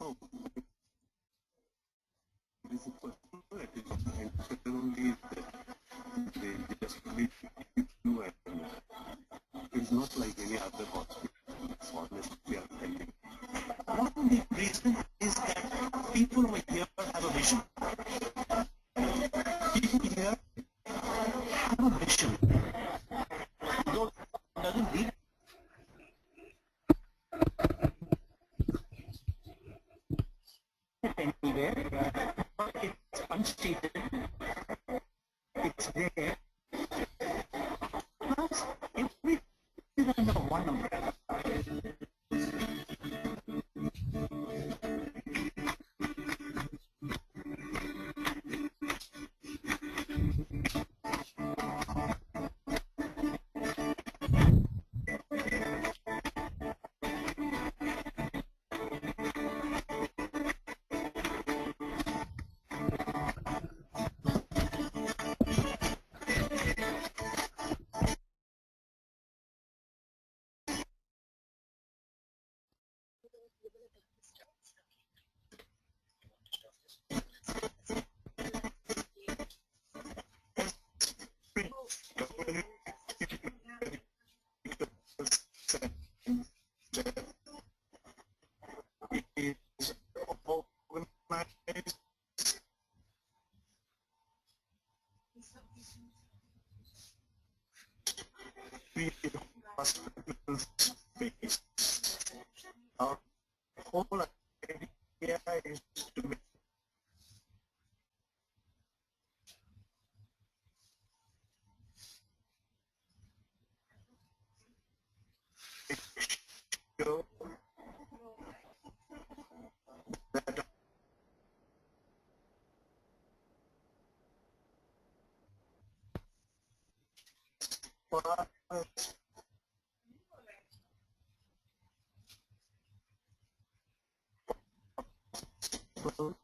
Oh, it is a personal attitude, and only they just leave you, and it's not like any other hospital. Honestly, I'm telling you. One of the reasons is that people over here have a vision. People here have a vision. Though it doesn't lead anywhere, but it's unstated. It's there. Plus, everything is under one umbrella. Is organized hospital space. Our whole idea is to make sure that far as possible,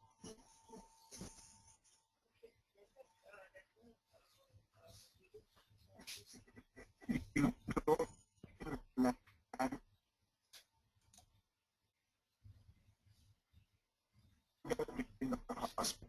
you don't land in the hospital.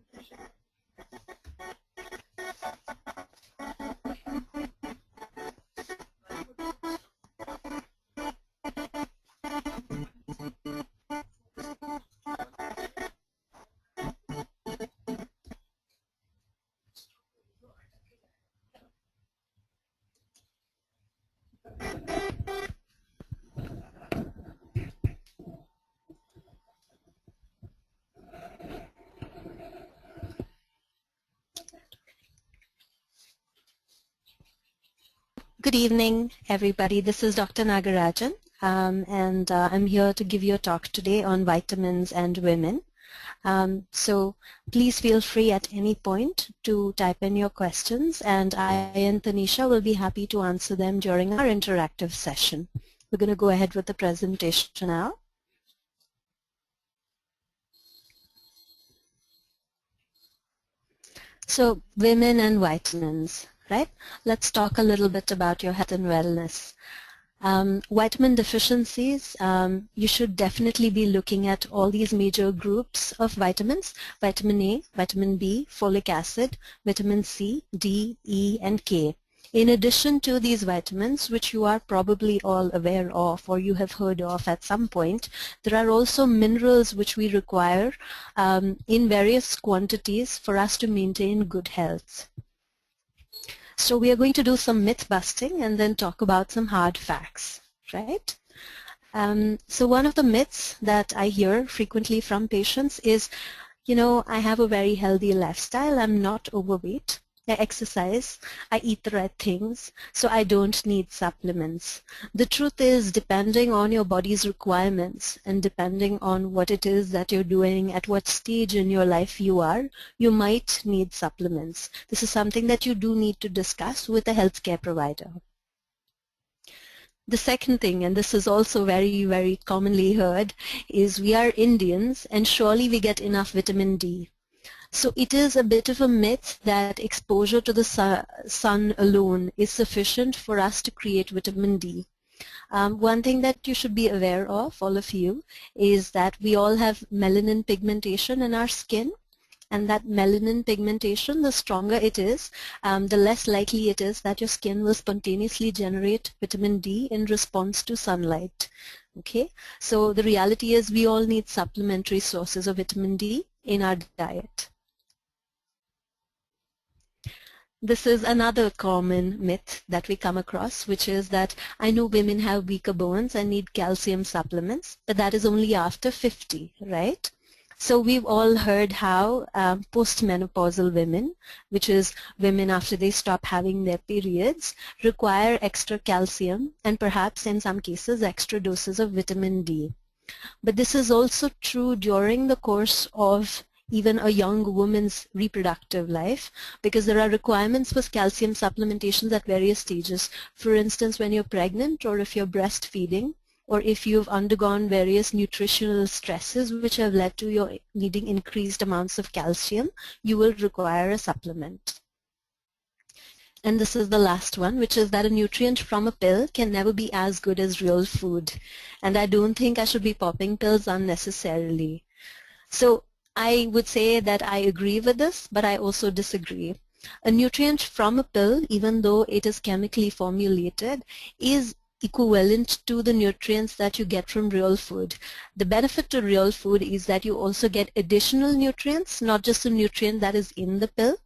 Good evening, everybody. This is Dr. Nagarajan, and I'm here to give you a talk today on vitamins and women. So please feel free at any point to type in your questions, and I and Tanisha will be happy to answer them during our interactive session. We're going to go ahead with the presentation now. So women and vitamins, right? Let's talk a little bit about your health and wellness. Vitamin deficiencies, you should definitely be looking at all these major groups of vitamins: vitamin A, vitamin B, folic acid, vitamin C, D, E, and K. In addition to these vitamins, which you are probably all aware of or you have heard of at some point, there are also minerals which we require in various quantities for us to maintain good health. So we are going to do some myth busting and then talk about some hard facts, right? So one of the myths that I hear frequently from patients is, you know, I have a very healthy lifestyle, I'm not overweight, I exercise, I eat the right things, so I don't need supplements. The truth is, depending on your body's requirements and depending on what it is that you're doing, at what stage in your life you are, you might need supplements. This is something that you do need to discuss with a healthcare provider. The second thing, and this is also very, very commonly heard, is we are Indians and surely we get enough vitamin D. So it is a bit of a myth that exposure to the sun alone is sufficient for us to create vitamin D. One thing that you should be aware of, all of you, is that we all have melanin pigmentation in our skin. And that melanin pigmentation, the stronger it is, the less likely it is that your skin will spontaneously generate vitamin D in response to sunlight. Okay, so the reality is we all need supplementary sources of vitamin D in our diet. This is another common myth that we come across, which is that I know women have weaker bones and need calcium supplements, but that is only after 50, right? So we've all heard how postmenopausal women, which is women after they stop having their periods, require extra calcium and perhaps in some cases extra doses of vitamin D. But this is also true during the course of even a young woman's reproductive life, because there are requirements for calcium supplementations at various stages. For instance, when you're pregnant or if you're breastfeeding, or if you've undergone various nutritional stresses which have led to your needing increased amounts of calcium, you will require a supplement. And this is the last one, which is that a nutrient from a pill can never be as good as real food. And I don't think I should be popping pills unnecessarily. So I would say that I agree with this, but I also disagree. A nutrient from a pill, even though it is chemically formulated, is equivalent to the nutrients that you get from real food. The benefit to real food is that you also get additional nutrients, not just the nutrient that is in the pill.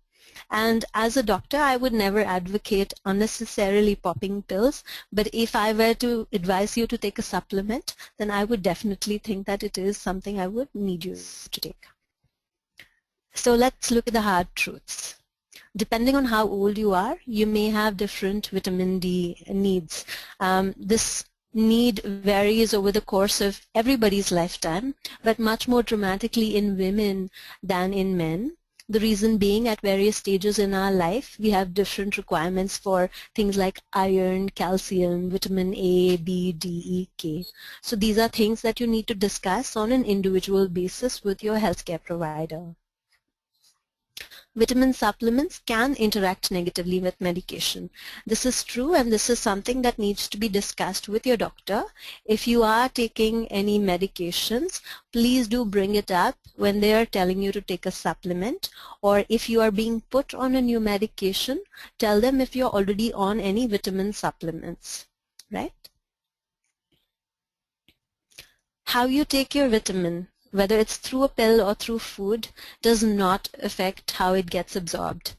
And as a doctor, I would never advocate unnecessarily popping pills, but if I were to advise you to take a supplement, then I would definitely think that it is something I would need you to take. So let's look at the hard truths. Depending on how old you are, you may have different vitamin D needs. This need varies over the course of everybody's lifetime, but much more dramatically in women than in men. The reason being, at various stages in our life, we have different requirements for things like iron, calcium, vitamin A, B, D, E, K. So these are things that you need to discuss on an individual basis with your healthcare provider. Vitamin supplements can interact negatively with medication. This is true, and this is something that needs to be discussed with your doctor. If you are taking any medications, please do bring it up when they are telling you to take a supplement, or if you are being put on a new medication, tell them if you're already on any vitamin supplements, right? How you take your vitamin, whether it's through a pill or through food, does not affect how it gets absorbed.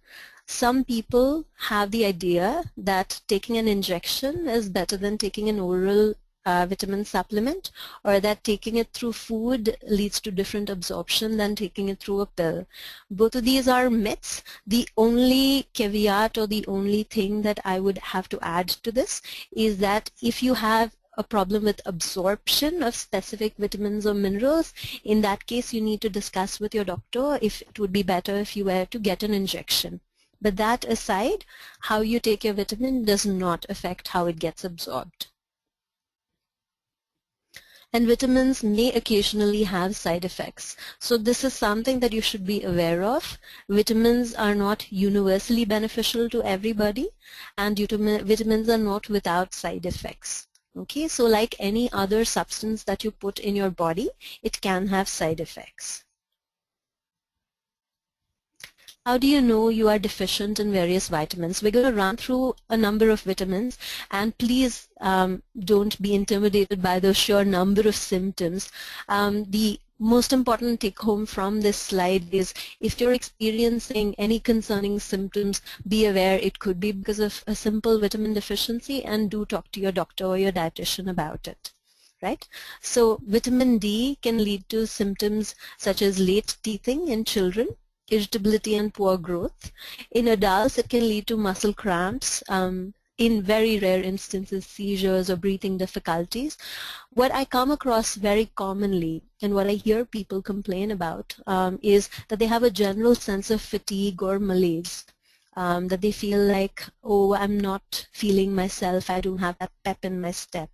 Some people have the idea that taking an injection is better than taking an oral vitamin supplement, or that taking it through food leads to different absorption than taking it through a pill. Both of these are myths. The only caveat or the only thing that I would have to add to this is that if you have a problem with absorption of specific vitamins or minerals, in that case you need to discuss with your doctor if it would be better if you were to get an injection. But that aside, how you take your vitamin does not affect how it gets absorbed. And vitamins may occasionally have side effects. So this is something that you should be aware of. Vitamins are not universally beneficial to everybody, and vitamins are not without side effects. Okay, so like any other substance that you put in your body, it can have side effects. How do you know you are deficient in various vitamins? We're going to run through a number of vitamins, and please don't be intimidated by the sheer number of symptoms. The most important take home from this slide is if you're experiencing any concerning symptoms, be aware it could be because of a simple vitamin deficiency, and do talk to your doctor or your dietitian about it. Right? So vitamin D can lead to symptoms such as late teething in children, irritability and poor growth. In adults, it can lead to muscle cramps, in very rare instances, seizures or breathing difficulties. What I come across very commonly and what I hear people complain about is that they have a general sense of fatigue or malaise, that they feel like, oh, I'm not feeling myself, I don't have that pep in my step.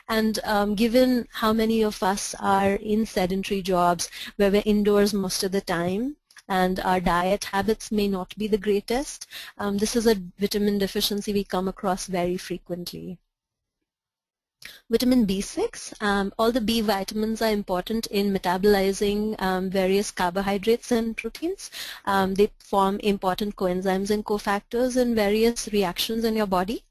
And given how many of us are in sedentary jobs where we're indoors most of the time, and our diet habits may not be the greatest, this is a vitamin deficiency we come across very frequently. Vitamin B6, all the B vitamins are important in metabolizing various carbohydrates and proteins. They form important coenzymes and cofactors in various reactions in your body.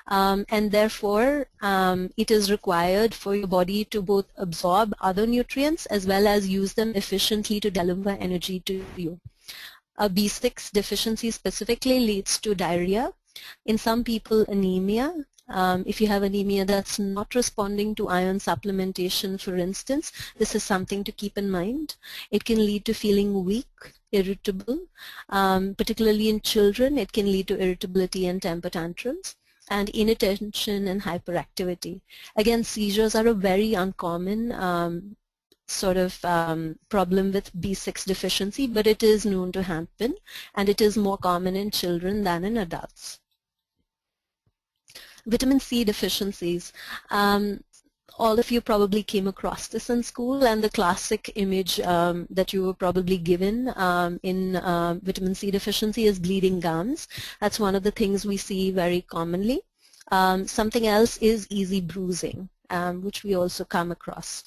And therefore, it is required for your body to both absorb other nutrients as well as use them efficiently to deliver energy to you. A B6 deficiency specifically leads to diarrhea. In some people, anemia. If you have anemia that's not responding to iron supplementation, for instance, this is something to keep in mind. It can lead to feeling weak, irritable. Particularly in children, it can lead to irritability and temper tantrums, and inattention and hyperactivity. Again, seizures are a very uncommon sort of problem with B6 deficiency, but it is known to happen, and it is more common in children than in adults. Vitamin C deficiencies. All of you probably came across this in school, and the classic image that you were probably given in vitamin C deficiency is bleeding gums. That's one of the things we see very commonly. Something else is easy bruising, which we also come across.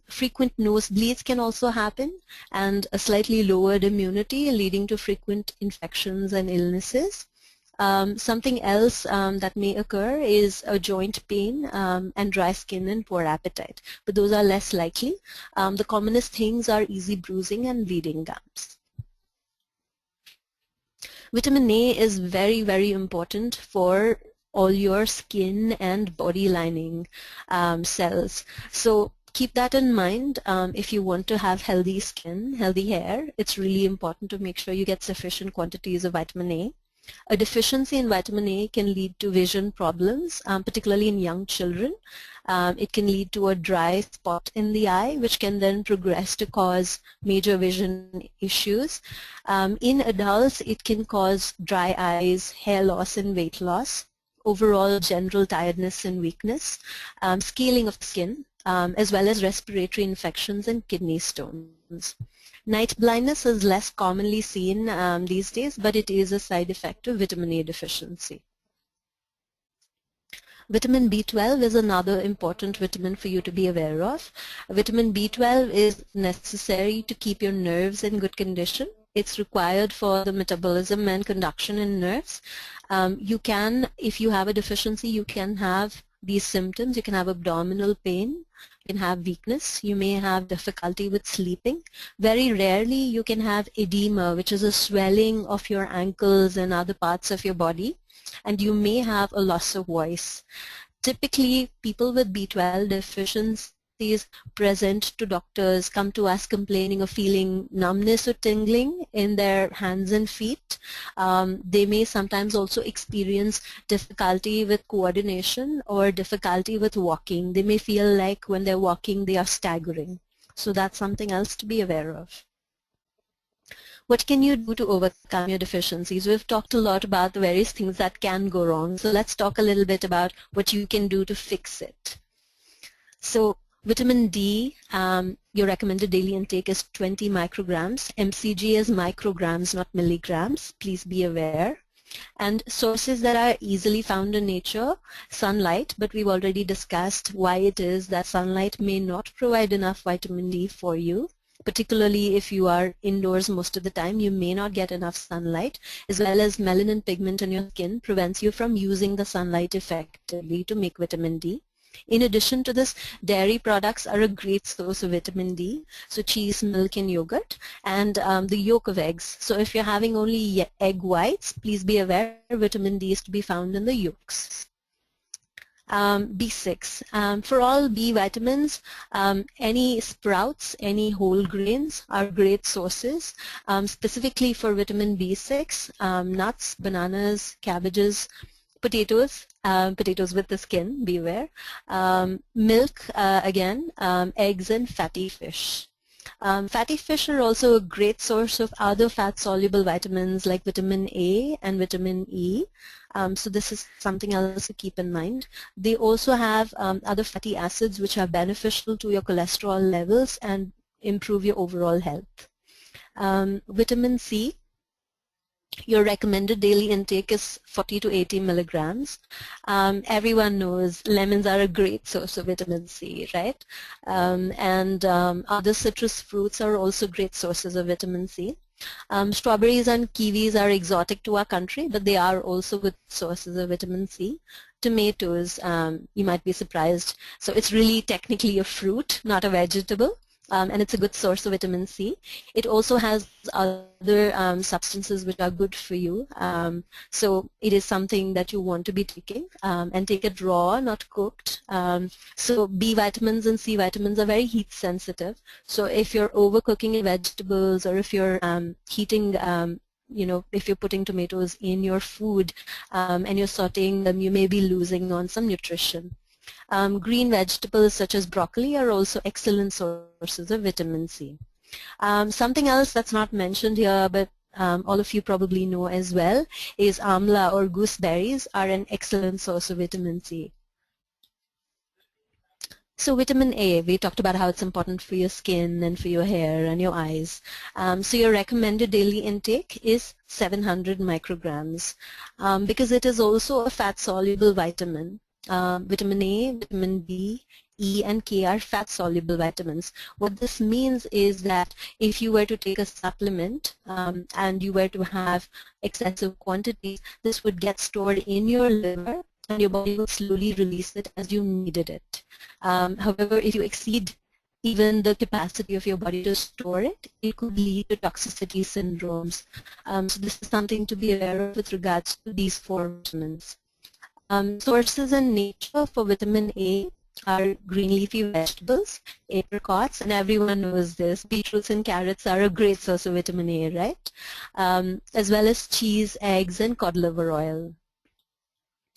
Frequent nosebleeds can also happen, and a slightly lowered immunity leading to frequent infections and illnesses. Something else that may occur is a joint pain and dry skin and poor appetite, but those are less likely. The commonest things are easy bruising and bleeding gums. Vitamin A is very, very important for all your skin and body lining cells. So keep that in mind. If you want to have healthy skin, healthy hair, it's really important to make sure you get sufficient quantities of vitamin A. A deficiency in vitamin A can lead to vision problems, particularly in young children. It can lead to a dry spot in the eye, which can then progress to cause major vision issues. In adults, it can cause dry eyes, hair loss and weight loss, overall general tiredness and weakness, scaling of skin, as well as respiratory infections and kidney stones. Night blindness is less commonly seen these days, but it is a side effect of vitamin A deficiency. Vitamin B12 is another important vitamin for you to be aware of. Vitamin B12 is necessary to keep your nerves in good condition. It's required for the metabolism and conduction in nerves. You can, if you have a deficiency, you can have these symptoms. You can have abdominal pain, you can have weakness, you may have difficulty with sleeping. Very rarely you can have edema, which is a swelling of your ankles and other parts of your body, and you may have a loss of voice. Typically, people with B12 deficiencies present to doctors come to us complaining of feeling numbness or tingling in their hands and feet. They may sometimes also experience difficulty with coordination or difficulty with walking. They may feel like when they're walking they are staggering. So that's something else to be aware of. What can you do to overcome your deficiencies? We've talked a lot about the various things that can go wrong. So let's talk a little bit about what you can do to fix it. So vitamin D, your recommended daily intake is 20 micrograms. MCG is micrograms, not milligrams. Please be aware. And sources that are easily found in nature, sunlight, but we've already discussed why it is that sunlight may not provide enough vitamin D for you. Particularly if you are indoors most of the time, you may not get enough sunlight, as well as melanin pigment in your skin prevents you from using the sunlight effectively to make vitamin D. In addition to this, dairy products are a great source of vitamin D, so cheese, milk, and yogurt, and the yolk of eggs. So if you're having only egg whites, please be aware vitamin D is to be found in the yolks. B6. For all B vitamins, any sprouts, any whole grains are great sources. Specifically for vitamin B6, nuts, bananas, cabbages, potatoes, potatoes with the skin, beware, milk, again, eggs and fatty fish. Fatty fish are also a great source of other fat-soluble vitamins like vitamin A and vitamin E. So this is something else to keep in mind. They also have other fatty acids which are beneficial to your cholesterol levels and improve your overall health. Vitamin C Your recommended daily intake is 40 to 80 milligrams. Everyone knows lemons are a great source of vitamin C, right? Other citrus fruits are also great sources of vitamin C. Strawberries and kiwis are exotic to our country, but they are also good sources of vitamin C. Tomatoes, you might be surprised. So it's really technically a fruit, not a vegetable. And it's a good source of vitamin C. It also has other substances which are good for you. So it is something that you want to be taking, and take it raw, not cooked. So B vitamins and C vitamins are very heat sensitive. So if you're overcooking vegetables, or if you're heating if you're putting tomatoes in your food and you're sauteing them, you may be losing on some nutrition. Green vegetables such as broccoli are also excellent sources of vitamin C. Something else that's not mentioned here, but all of you probably know as well, is amla or gooseberries are an excellent source of vitamin C. So vitamin A, we talked about how it's important for your skin and for your hair and your eyes. So your recommended daily intake is 700 micrograms because it is also a fat-soluble vitamin. Vitamin A, vitamin B, E, and K are fat-soluble vitamins. What this means is that if you were to take a supplement and you were to have excessive quantities, this would get stored in your liver and your body will slowly release it as you needed it. However, if you exceed even the capacity of your body to store it, it could lead to toxicity syndromes. So this is something to be aware of with regards to these 4 vitamins. Sources in nature for vitamin A are green leafy vegetables, apricots, and everyone knows this. Beetroots and carrots are a great source of vitamin A, right? As well as cheese, eggs, and cod liver oil.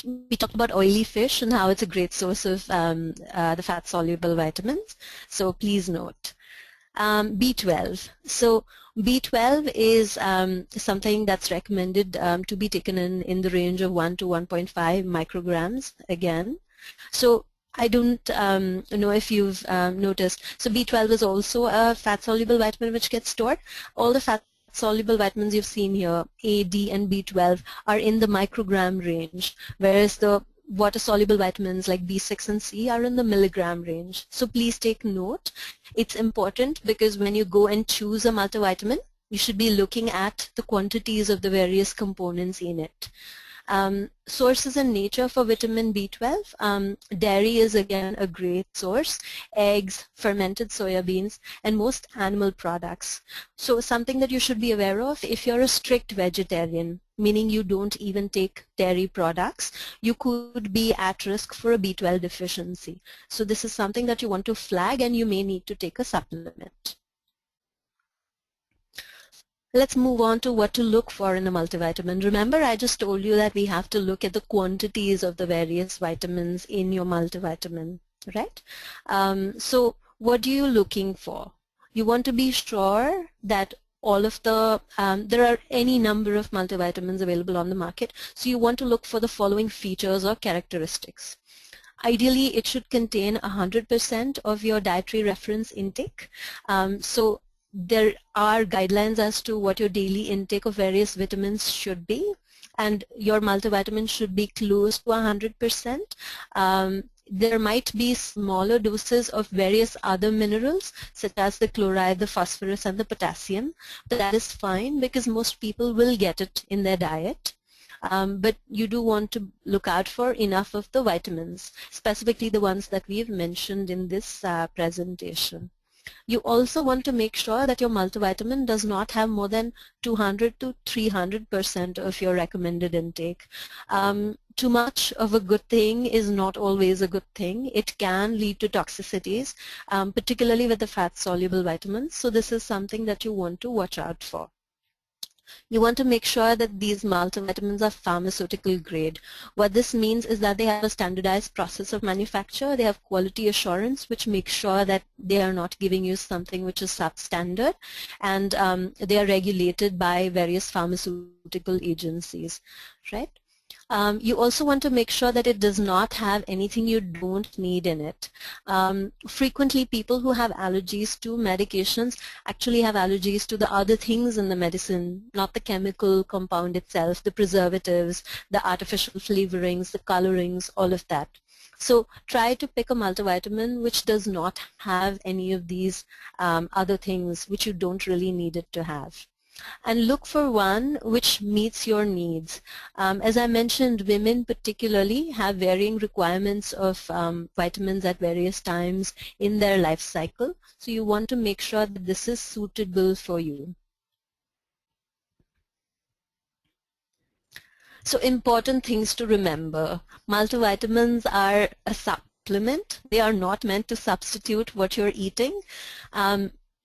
We talked about oily fish and how it's a great source of the fat-soluble vitamins. So please note. B12. So B12 is something that's recommended to be taken in the range of 1 to 1.5 micrograms again. So I don't know if you've noticed. So B12 is also a fat-soluble vitamin which gets stored. All the fat-soluble vitamins you've seen here, A, D, and B12, are in the microgram range, whereas the water-soluble vitamins like B6 and C are in the milligram range. So please take note. It's important because when you go and choose a multivitamin, you should be looking at the quantities of the various components in it. Sources in nature for vitamin B12, dairy is again a great source, eggs, fermented soya beans, and most animal products. So something that you should be aware of, if you're a strict vegetarian, meaning you don't even take dairy products, you could be at risk for a B12 deficiency. So this is something that you want to flag and you may need to take a supplement. Let's move on to what to look for in a multivitamin. Remember, I just told you that we have to look at the quantities of the various vitamins in your multivitamin, right? So what are you looking for? You want to be sure that all of the, there are any number of multivitamins available on the market, so you want to look for the following features or characteristics. Ideally, it should contain 100% of your dietary reference intake. So there are guidelines as to what your daily intake of various vitamins should be, and your multivitamin should be close to 100%. There might be smaller doses of various other minerals such as the chloride, the phosphorus, and the potassium, but that is fine because most people will get it in their diet. But you do want to look out for enough of the vitamins, specifically the ones that we've mentioned in this presentation. You also want to make sure that your multivitamin does not have more than 200 to 300% of your recommended intake. Too much of a good thing is not always a good thing. It can lead to toxicities, particularly with the fat-soluble vitamins. So this is something that you want to watch out for. You want to make sure that these multivitamins are pharmaceutical grade. What this means is that they have a standardized process of manufacture, they have quality assurance which makes sure that they are not giving you something which is substandard, and they are regulated by various pharmaceutical agencies, right? You also want to make sure that it does not have anything you don't need in it. Frequently, people who have allergies to medications actually have allergies to the other things in the medicine, not the chemical compound itself, the preservatives, the artificial flavorings, the colorings, all of that. So try to pick a multivitamin which does not have any of these other things which you don't really need it to have. And look for one which meets your needs. As I mentioned, women particularly have varying requirements of vitamins at various times in their life cycle. So you want to make sure that this is suitable for you. So important things to remember. Multivitamins are a supplement. They are not meant to substitute what you're eating.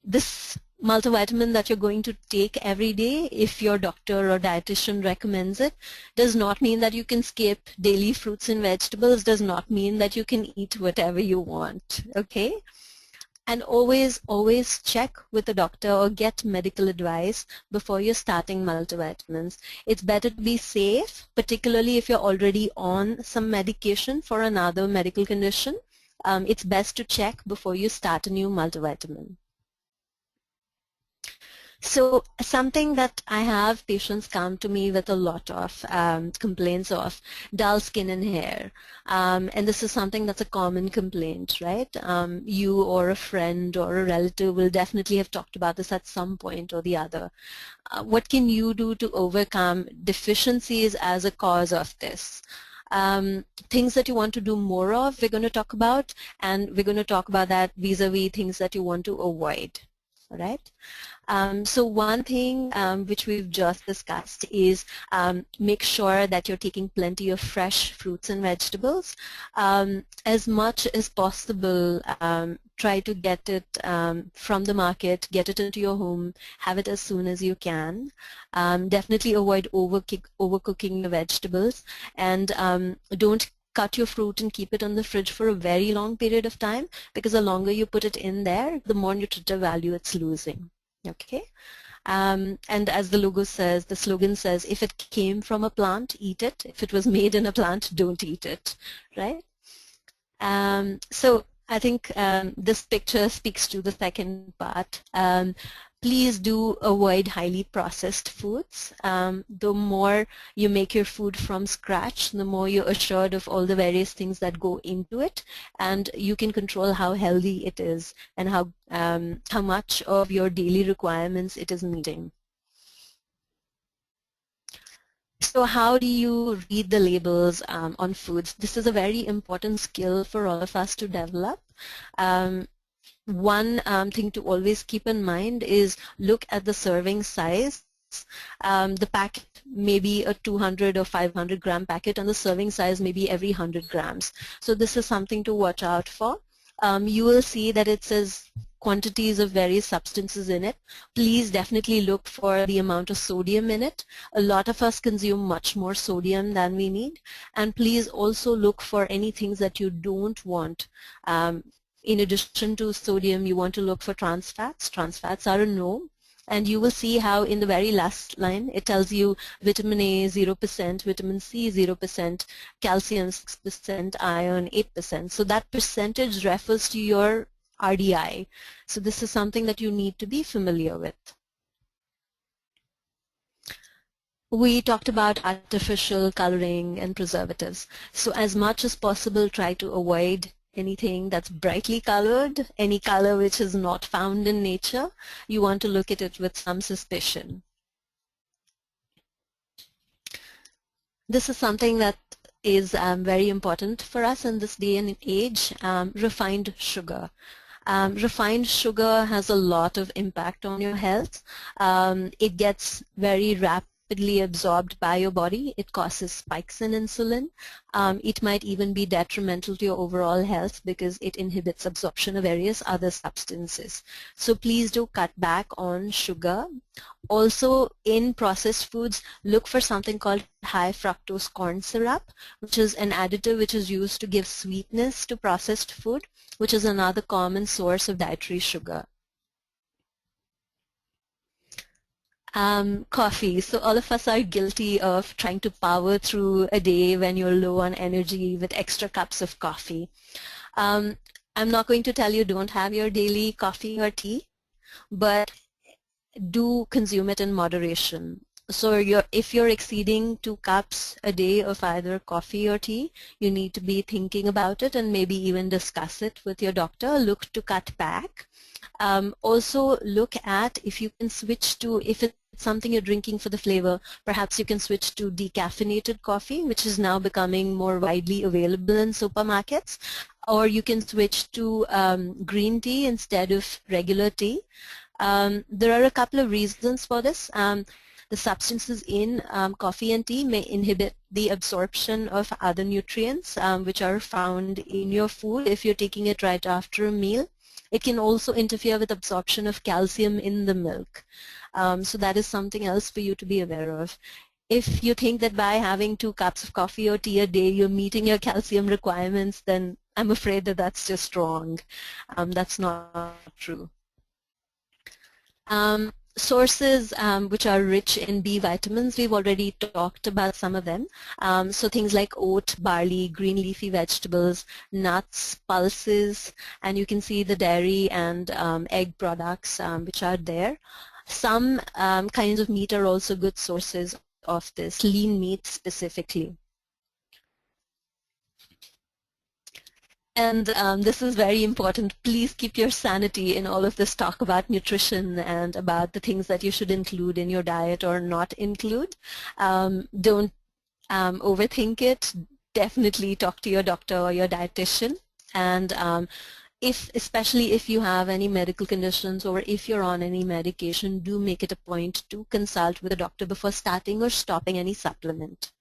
This multivitamin that you're going to take every day, if your doctor or dietitian recommends it, does not mean that you can skip daily fruits and vegetables, does not mean that you can eat whatever you want, okay? And always check with a doctor or get medical advice before you're starting multivitamins. It's better to be safe, particularly if you're already on some medication for another medical condition. It's best to check before you start a new multivitamin. So something that I have patients come to me with a lot of complaints of, dull skin and hair. And this is something that's a common complaint, right? You or a friend or a relative will definitely have talked about this at some point or the other. What can you do to overcome deficiencies as a cause of this? Things that you want to do more of, we're going to talk about, and we're going to talk about that vis-a-vis things that you want to avoid. All right. So one thing which we've just discussed is make sure that you're taking plenty of fresh fruits and vegetables. As much as possible, try to get it from the market, get it into your home, have it as soon as you can. Definitely avoid overcooking the vegetables, and don't cut your fruit and keep it on the fridge for a very long period of time, because the longer you put it in there, the more nutritive value it's losing. Okay, and as the logo says, the slogan says, if it came from a plant, eat it. If it was made in a plant, don't eat it, right? So I think this picture speaks to the second part. Please do avoid highly processed foods. The more you make your food from scratch, the more you're assured of all the various things that go into it, and you can control how healthy it is and how much of your daily requirements it is meeting. So how do you read the labels on foods? This is a very important skill for all of us to develop. One thing to always keep in mind is look at the serving size. The packet may be a 200 or 500 gram packet, and the serving size may be every 100 grams. So this is something to watch out for. You will see that it says quantities of various substances in it. Please definitely look for the amount of sodium in it. A lot of us consume much more sodium than we need. And please also look for any things that you don't want. In addition to sodium, you want to look for trans fats. Trans fats are a no. And you will see how in the very last line it tells you vitamin A 0%, vitamin C 0%, calcium 6%, iron 8%. So that percentage refers to your RDI. So this is something that you need to be familiar with. We talked about artificial coloring and preservatives. So as much as possible, try to avoid anything that's brightly colored, any color which is not found in nature. You want to look at it with some suspicion. This is something that is very important for us in this day and age, refined sugar. Refined sugar has a lot of impact on your health. It gets very rapidly absorbed by your body. It causes spikes in insulin. It might even be detrimental to your overall health because it inhibits absorption of various other substances. So please do cut back on sugar. Also, in processed foods, look for something called high fructose corn syrup, which is an additive which is used to give sweetness to processed food, which is another common source of dietary sugar. Coffee. So all of us are guilty of trying to power through a day when you're low on energy with extra cups of coffee. Um, I'm not going to tell you don't have your daily coffee or tea, but do consume it in moderation. So if you're exceeding 2 cups a day of either coffee or tea, you need to be thinking about it and maybe even discuss it with your doctor. Look to cut back. Also look at if you can switch to, if it's something you're drinking for the flavor, perhaps you can switch to decaffeinated coffee, which is now becoming more widely available in supermarkets, or you can switch to green tea instead of regular tea. There are a couple of reasons for this. The substances in coffee and tea may inhibit the absorption of other nutrients which are found in your food if you're taking it right after a meal. It can also interfere with absorption of calcium in the milk. So that is something else for you to be aware of. If you think that by having 2 cups of coffee or tea a day you're meeting your calcium requirements, then I'm afraid that that's just wrong. That's not true. Sources which are rich in B vitamins, we've already talked about some of them. So things like oat, barley, green leafy vegetables, nuts, pulses, and you can see the dairy and egg products which are there. Some kinds of meat are also good sources of this, lean meat specifically. And this is very important. Please keep your sanity in all of this talk about nutrition and about the things that you should include in your diet or not include. Don't overthink it. Definitely talk to your doctor or your dietitian. And especially if you have any medical conditions or if you're on any medication, do make it a point to consult with a doctor before starting or stopping any supplement.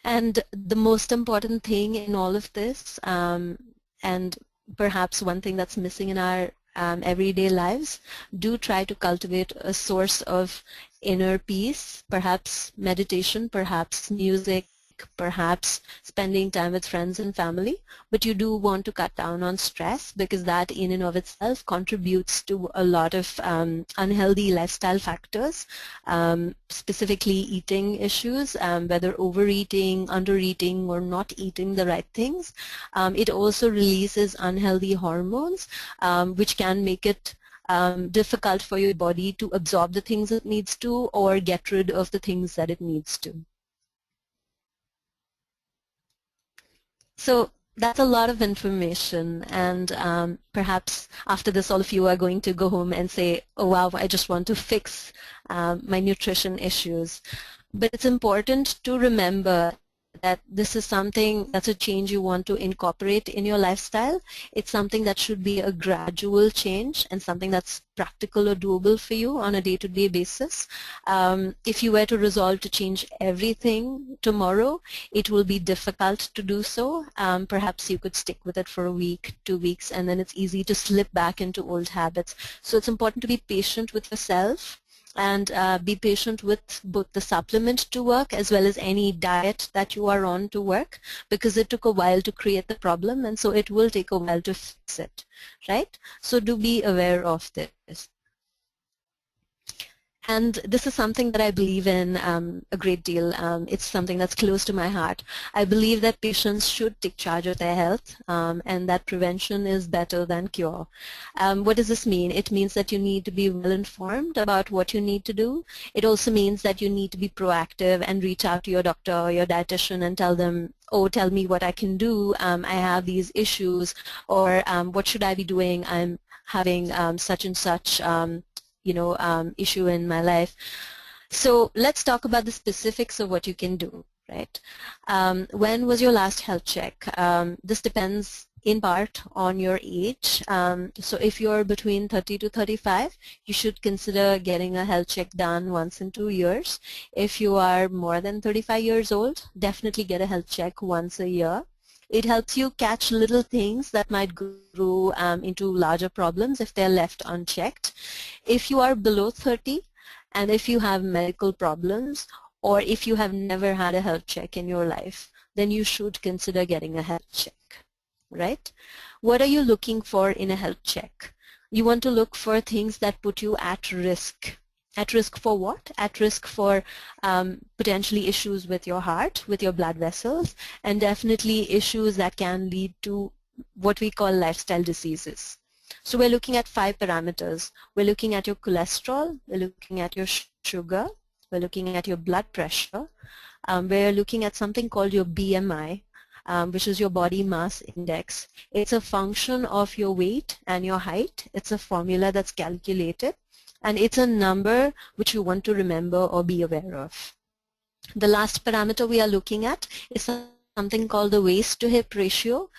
And the most important thing in all of this, and perhaps one thing that's missing in our everyday lives, do try to cultivate a source of inner peace, perhaps meditation, perhaps music, perhaps spending time with friends and family, but you do want to cut down on stress because that in and of itself contributes to a lot of unhealthy lifestyle factors, specifically eating issues, whether overeating, undereating, or not eating the right things. It also releases unhealthy hormones, which can make it difficult for your body to absorb the things it needs to or get rid of the things that it needs to. So that's a lot of information, and perhaps after this all of you are going to go home and say, oh wow, I just want to fix my nutrition issues. But it's important to remember that this is something that's a change you want to incorporate in your lifestyle. It's something that should be a gradual change and something that's practical or doable for you on a day-to-day basis. If you were to resolve to change everything tomorrow, it will be difficult to do so. Perhaps you could stick with it for a week, 2 weeks, and then it's easy to slip back into old habits. So it's important to be patient with yourself and be patient with both the supplement to work as well as any diet that you are on to work, because it took a while to create the problem and so it will take a while to fix it, right? So do be aware of this. And this is something that I believe in a great deal. It's something that's close to my heart. I believe that patients should take charge of their health and that prevention is better than cure. What does this mean? It means that you need to be well informed about what you need to do. It also means that you need to be proactive and reach out to your doctor or your dietitian and tell them, oh, tell me what I can do. I have these issues, or what should I be doing? I'm having such and such issue in my life. So let's talk about the specifics of what you can do, right? When was your last health check? This depends in part on your age. So if you're between 30 to 35, you should consider getting a health check done once in 2 years. If you are more than 35 years old, definitely get a health check once a year. It helps you catch little things that might grow into larger problems if they're left unchecked. If you are below 30 and if you have medical problems or if you have never had a health check in your life, then you should consider getting a health check, right? What are you looking for in a health check? You want to look for things that put you at risk. At risk for what? At risk for potentially issues with your heart, with your blood vessels, and definitely issues that can lead to what we call lifestyle diseases. So we're looking at 5 parameters. We're looking at your cholesterol, we're looking at your sugar, we're looking at your blood pressure, we're looking at something called your BMI, which is your body mass index. It's a function of your weight and your height. It's a formula that's calculated, and it's a number which you want to remember or be aware of. The last parameter we are looking at is something called the waist to hip ratio.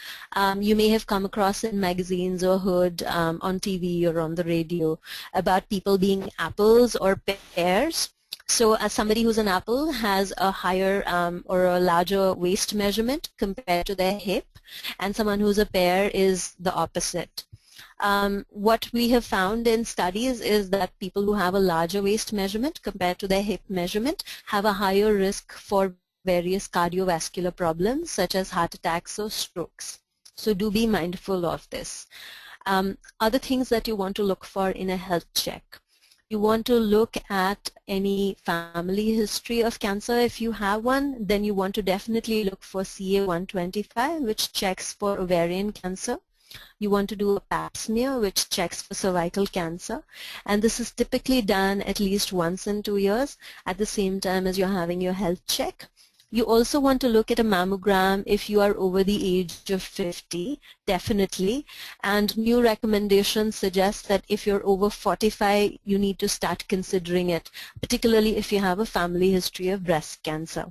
You may have come across in magazines or heard on TV or on the radio about people being apples or pears. So as somebody who's an apple has a higher or a larger waist measurement compared to their hip, and someone who's a pear is the opposite. What we have found in studies is that people who have a larger waist measurement compared to their hip measurement have a higher risk for various cardiovascular problems such as heart attacks or strokes. So do be mindful of this. Other things that you want to look for in a health check. You want to look at any family history of cancer. If you have one, then you want to definitely look for CA-125, which checks for ovarian cancer. You want to do a pap smear, which checks for cervical cancer, and this is typically done at least once in 2 years at the same time as you're having your health check. You also want to look at a mammogram if you are over the age of 50, definitely, and new recommendations suggest that if you're over 45, you need to start considering it, particularly if you have a family history of breast cancer.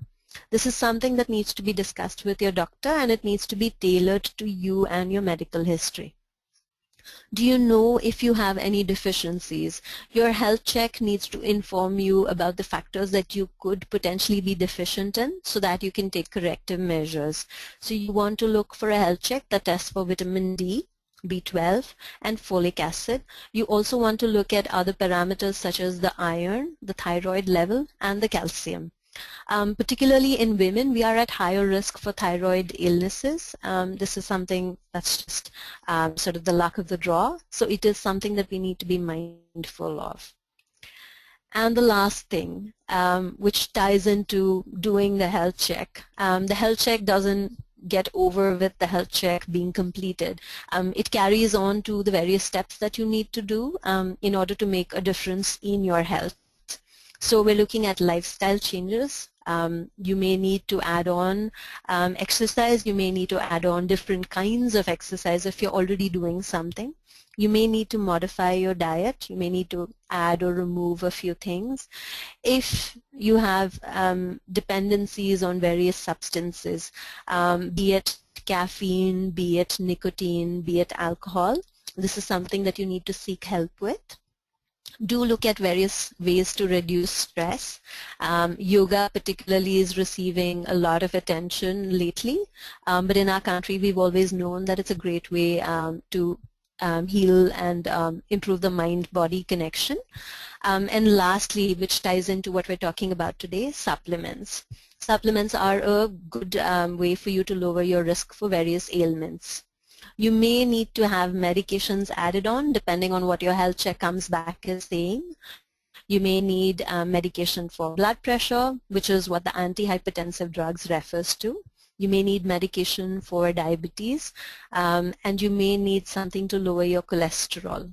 This is something that needs to be discussed with your doctor, and it needs to be tailored to you and your medical history. Do you know if you have any deficiencies? Your health check needs to inform you about the factors that you could potentially be deficient in so that you can take corrective measures. So you want to look for a health check that tests for vitamin D, B12, and folic acid. You also want to look at other parameters such as the iron, the thyroid level, and the calcium. Particularly in women, we are at higher risk for thyroid illnesses. This is something that's just sort of the luck of the draw. So it is something that we need to be mindful of. And the last thing, which ties into doing the health check. The health check doesn't get over with the health check being completed. It carries on to the various steps that you need to do in order to make a difference in your health. So we're looking at lifestyle changes. You may need to add on exercise. You may need to add on different kinds of exercise if you're already doing something. You may need to modify your diet. You may need to add or remove a few things. If you have dependencies on various substances, be it caffeine, be it nicotine, be it alcohol, this is something that you need to seek help with. Do look at various ways to reduce stress. Yoga particularly is receiving a lot of attention lately, but in our country we've always known that it's a great way to heal and improve the mind-body connection. And lastly, which ties into what we're talking about today, supplements. Supplements are a good way for you to lower your risk for various ailments. You may need to have medications added on depending on what your health check comes back as saying. You may need medication for blood pressure, which is what the antihypertensive drugs refers to. You may need medication for diabetes, and you may need something to lower your cholesterol.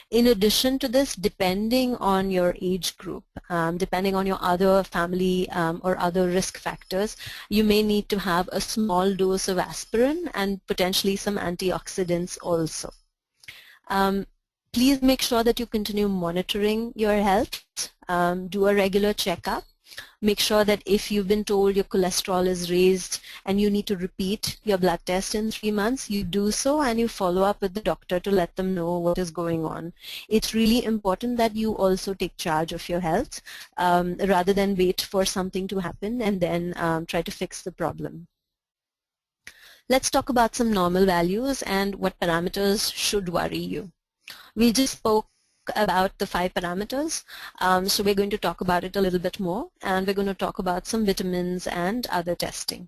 In addition to this, depending on your age group, depending on your other family or other risk factors, you may need to have a small dose of aspirin and potentially some antioxidants also. Please make sure that you continue monitoring your health. Do a regular checkup. Make sure that if you've been told your cholesterol is raised and you need to repeat your blood test in 3 months, you do so and you follow up with the doctor to let them know what is going on. It's really important that you also take charge of your health rather than wait for something to happen and then try to fix the problem. Let's talk about some normal values and what parameters should worry you. We just spoke about the 5 parameters, so we're going to talk about it a little bit more, and we're going to talk about some vitamins and other testing.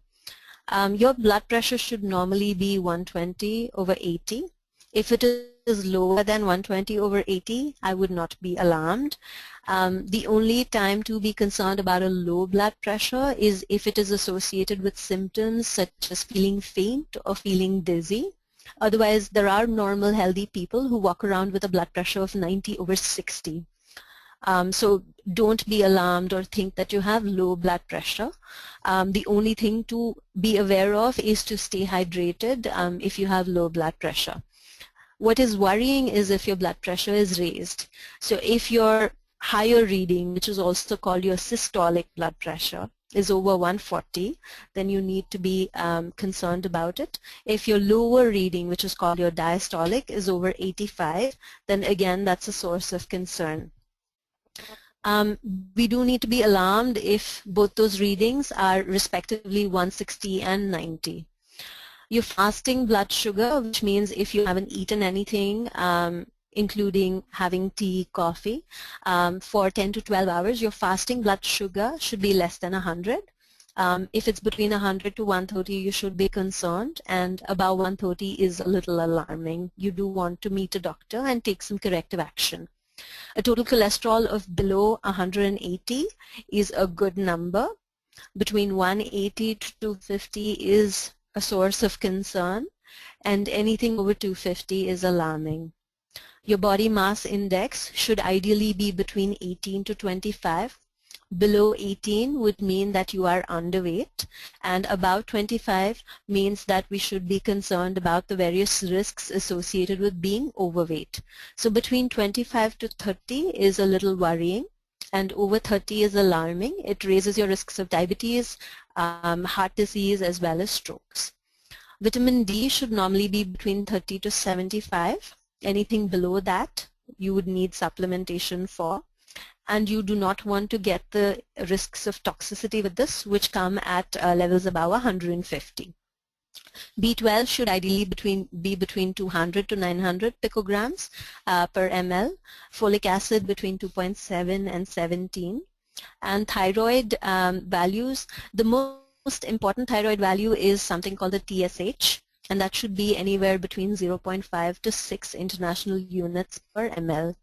Your blood pressure should normally be 120/80. If it is lower than 120/80, I would not be alarmed. The only time to be concerned about a low blood pressure is if it is associated with symptoms such as feeling faint or feeling dizzy. Otherwise, there are normal, healthy people who walk around with a blood pressure of 90/60. So don't be alarmed or think that you have low blood pressure. The only thing to be aware of is to stay hydrated if you have low blood pressure. What is worrying is if your blood pressure is raised. So if your higher reading, which is also called your systolic blood pressure, is over 140, then you need to be concerned about it. If your lower reading, which is called your diastolic, is over 85, then again that's a source of concern. We do need to be alarmed if both those readings are respectively 160 and 90. Your fasting blood sugar, which means if you haven't eaten anything, including having tea, coffee, for 10 to 12 hours, your fasting blood sugar should be less than 100. If it's between 100 to 130, you should be concerned, and above 130 is a little alarming. You do want to meet a doctor and take some corrective action. A total cholesterol of below 180 is a good number. Between 180 to 250 is a source of concern, and anything over 250 is alarming. Your body mass index should ideally be between 18 to 25. Below 18 would mean that you are underweight, and above 25 means that we should be concerned about the various risks associated with being overweight. So between 25 to 30 is a little worrying, and over 30 is alarming. It raises your risks of diabetes, heart disease, as well as strokes. Vitamin D should normally be between 30 to 75. Anything below that, you would need supplementation for. And you do not want to get the risks of toxicity with this, which come at levels above 150. B12 should ideally be between 200 to 900 picograms per ml. Folic acid between 2.7 and 17. And thyroid values, the most important thyroid value is something called the TSH, and that should be anywhere between 0.5 to 6 international units per ml.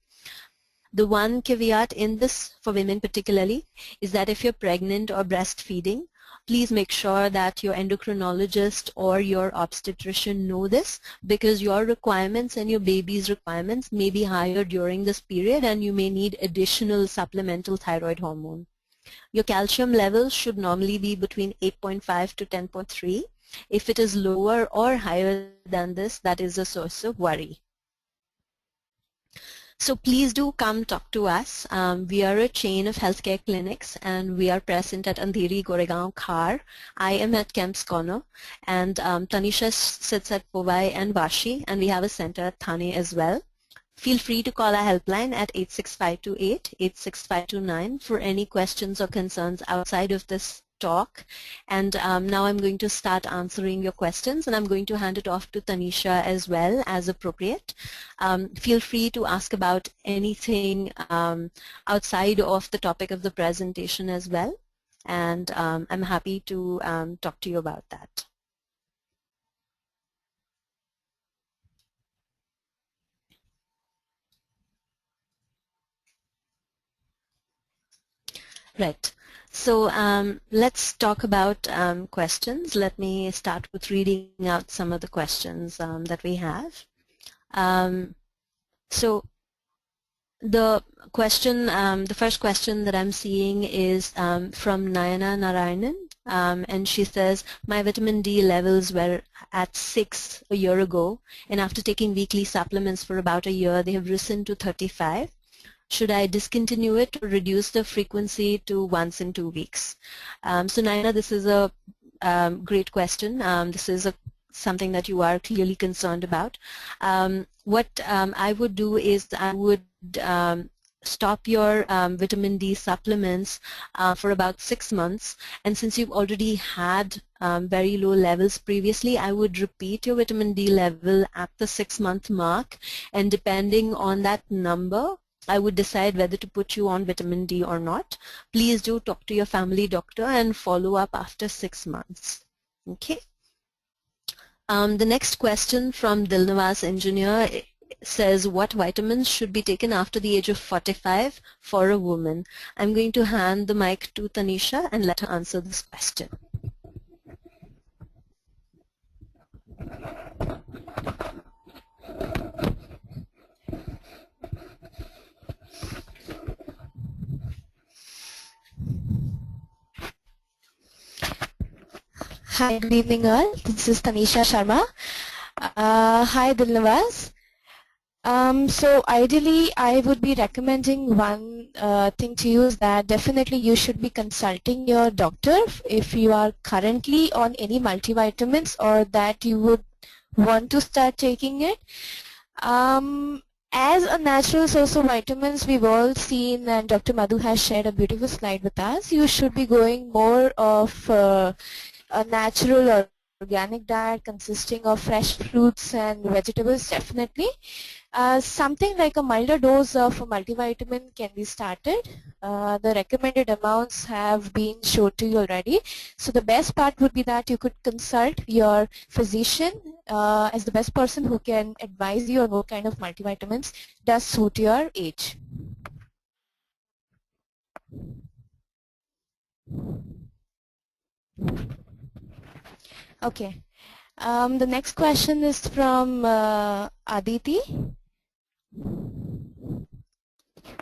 The one caveat in this for women particularly is that if you're pregnant or breastfeeding, please make sure that your endocrinologist or your obstetrician know this, because your requirements and your baby's requirements may be higher during this period and you may need additional supplemental thyroid hormone. Your calcium levels should normally be between 8.5 to 10.3. If it is lower or higher than this, that is a source of worry. So please do come talk to us. We are a chain of healthcare clinics and we are present at Andheri, Goregaon, Khar. I am at Kemp's Corner, and Tanisha sits at Povai and Vashi, and we have a center at Thane as well. Feel free to call our helpline at 86528, 86529 for any questions or concerns outside of this talk. And now I'm going to start answering your questions, and I'm going to hand it off to Tanisha as well as appropriate. Feel free to ask about anything outside of the topic of the presentation as well, and I'm happy to talk to you about that. Right. So let's talk about questions. Let me start with reading out some of the questions that we have. So the question, the first question that I'm seeing is from Nayana Narayanan, and she says, my vitamin D levels were at 6 a year ago, and after taking weekly supplements for about a year, they have risen to 35. Should I discontinue it or reduce the frequency to once in 2 weeks? So Naina, this is a great question. This is something that you are clearly concerned about. What I would do is I would stop your vitamin D supplements for about 6 months, and since you've already had very low levels previously, I would repeat your vitamin D level at the 6-month mark, and depending on that number, I would decide whether to put you on vitamin D or not. Please do talk to your family doctor and follow up after 6 months. Okay. The next question from Dilnawaz Engineer says what vitamins should be taken after the age of 45 for a woman. I'm going to hand the mic to Tanisha and let her answer this question. Hi, good evening all. This is Tanisha Sharma. Hi, Dilnawaz. So ideally, I would be recommending one thing to you is that definitely you should be consulting your doctor if you are currently on any multivitamins or that you would want to start taking it. As a natural source of vitamins, we've all seen, and Dr. Madhu has shared a beautiful slide with us, you should be going more of a natural or organic diet consisting of fresh fruits and vegetables, definitely. Something like a milder dose of a multivitamin can be started. The recommended amounts have been shown to you already. So the best part would be that you could consult your physician as the best person who can advise you on what kind of multivitamins does suit your age. Okay. The next question is from Aditi.